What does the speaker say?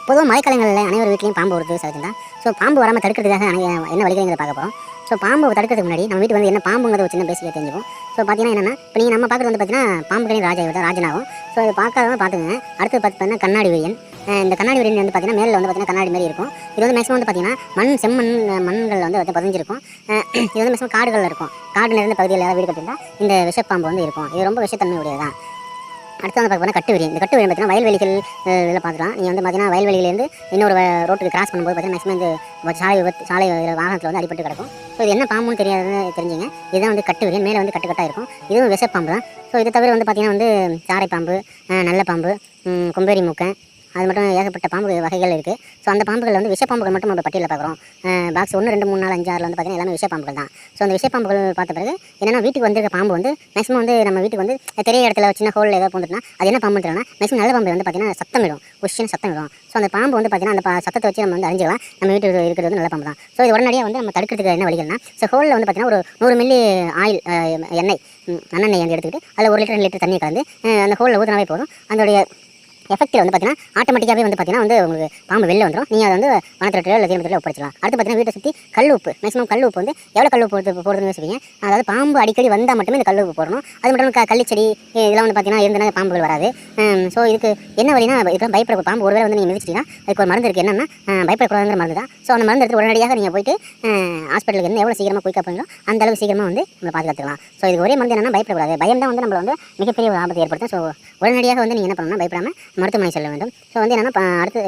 பொதுவாக மழைக்காலங்களில் அனைவர் வீட்லையும் பாம்பு வருது சகஜம் தான். ஸோ பாம்பு வராமல் தடுக்கிறதுக்காக என்ன வழிகளைங்கிறத பார்க்க போகிறோம். ஸோ பாம்பு தடுக்கிறதுக்கு முன்னாடி நம்ம வீட்டுக்கு வந்து என்ன பாம்புங்கிறத ஒரு சின்ன பேசிக்க தெரிஞ்சுக்கும். ஸோ பார்த்தீங்கன்னா என்னென்னா, இப்போ நீங்கள் நம்ம பார்க்குறது வந்து பார்த்தீங்கன்னா பாம்புகளின் ராஜா இவர் தான், ராஜனாகும். ஸோ இது பார்க்காதவங்க பார்த்துக்கங்க. அடுத்து பார்த்தீங்கன்னா கண்ணாடி விரியன். இந்த கண்ணாடி விரியன் வந்து பார்த்தீங்கன்னா மேலே வந்து பார்த்தீங்கன்னா கண்ணாடி மாதிரி இருக்கும். இது வந்து மேக்ஸிமம் வந்து பார்த்தீங்கன்னா செம்மண் மண்கள் வந்து பதிஞ்சிருக்கும். இது வந்து மேக்ஸிமம் காடுகளில் இருக்கும். காடு நிறைந்த பகுதியில் ஏதாவது வீடு கட்டியிருந்தால் இந்த விஷப்பாம்பு வந்து இருக்கும். இது ரொம்ப விஷத்தன்மை உடையது தான். அடுத்து வந்து பார்க்க கட்டு விரியன். இந்த கட்டு விரியன் பார்த்தீங்கன்னா வயல்வெளிகள் இதில் பார்க்கலாம். நீங்கள் வந்து பார்த்தீங்கன்னா வயல்வெளியிலேருந்து இன்னொரு ரோட்டுக்கு கிராஸ் பண்ணும்போது பார்த்தீங்கன்னா மேக்ஸிமம் இந்த சாலை வாகனத்தில் வந்து அடிபட்டு கிடக்கும். ஸோ இது என்ன பாம்புன்னு தெரியாதுன்னு தெரிஞ்சுங்க. இதுதான் வந்து கட்டு விரியன். மேலே வந்து கட்டாக இருக்கும். இதுவும் விஷப்பாம்பு தான். ஸோ இது தவிர வந்து பார்த்தீங்கன்னா வந்து சாரை பாம்பு, நல்ல பாம்பு, கொம்பேரி மூக்கன், அது மட்டும் ஏகப்பட்ட பாம்பு வகைகள் இருக்குது. ஸோ அந்த பாம்புகள் வந்து விஷப்பாம்புகள் மட்டும் நம்ம பட்டியலில் பார்க்குறோம். பாக்ஸ் 1, 2, 3, 4, 5, 6 வந்து பார்த்தீங்கன்னா எல்லாமே விஷப்பாம்புகள் தான். ஸோ அந்த விஷப்பாம்புகள் பார்த்த பிறகு என்னென்னா, வீட்டுக்கு வந்திருக்க பாம்பு வந்து மேக்ஸிமம் வந்து நம்ம வீட்டுக்கு வந்து தெரிய இடத்துல சின்ன ஹோலில் ஏதாவது போந்துட்டுனா அது என்ன பாம்புன்னு தெரியலனா மேக்ஸிமம் நல்ல பாம்பு வந்து பார்த்தீங்கன்னா சத்தமிடும், கொஷின் சத்தமிடும். ஸோ அந்த பாம்பு வந்து பார்த்தீங்கன்னா அந்த சத்தத்தை வச்சு நம்ம வந்து அறிஞ்சிக்கலாம் நம்ம வீட்டுக்கு இருக்கிறது வந்து நல்ல பாம்பு தான். ஸோ இது உடனடியாக வந்து நம்ம தடுக்கிறதுக்கு என்ன வழிகள்னா, ஸோ ஹோலில் வந்து பார்த்தீங்கன்னா ஒரு 100 மில்லி ஆயில் எண்ணெய் நல்லெண்ணெய் வந்து எடுத்துக்கிட்டு அதில் 1 லிட்டர் 2 லிட்டர் தண்ணி கலந்து அந்த ஹோலில் ஊற்றினாவே போதும். அதோடைய எஃபெக்டில் வந்து பார்த்தீங்கன்னா ஆட்டோமேட்டிக்காகவே வந்து பார்த்தீங்கன்னா வந்து உங்களுக்கு பாம்பு வெளில வந்துடும். நீங்கள் அதை வந்து வனத்துறையில இல்லை தீர்மத்தில் ஒப்படைச்சிடலாம். அடுத்து பார்த்தீங்கன்னா வீட்டை சுற்றி கல் உப்பு, மேக்ஸிமம் கல் உப்பு வந்து எவ்வளோ கல் உப்பு போடுறதுன்னு யோசிப்பீங்க. அதாவது பாம்பு அடிக்கடி வந்தால் மட்டுமே இந்த கல் உப்பு போடணும். அது மட்டும் கள்ளிச்செடி இதெல்லாம் வந்து பார்த்தீங்கன்னா இருந்தனா பாம்புகள் வராது. ஸோ இதுக்கு என்ன வழினா, இதெல்லாம் பயப்பட பாம்பு ஒருவேளை வந்து நீங்கள் மிதிச்சிட்டிங்கன்னா அதுக்கு ஒரு மருந்து இருக்குது. என்னென்னா பயப்படக்கூடாதுங்கிற மருந்து தான். ஸோ அந்த மருந்து எடுத்து உடனடியாக நீங்கள் போயிட்டு ஹாஸ்பிட்டலுக்கு வந்து எவ்வளோ சீக்கிரமாக குயிக்காக போகிறீங்களோ அந்த அளவுக்கு சீக்கிரமாக வந்து நம்மளை பாதுகாத்துக்கலாம். ஸோ இதுக்கு ஒரே மருந்து என்னென்னா பயப்படக்கூடாது. பயம் தான் வந்து நம்மளை வந்து மிகப்பெரிய ஒரு ஆபத்தை ஏற்படுத்தும். ஸோ உடனடியாக வந்து நீங்கள் என்ன பண்ணணும்னா பயப்படாமல் மருத்துவமனை செல்ல வேண்டும். ஸோ வந்து என்னென்னா அடுத்து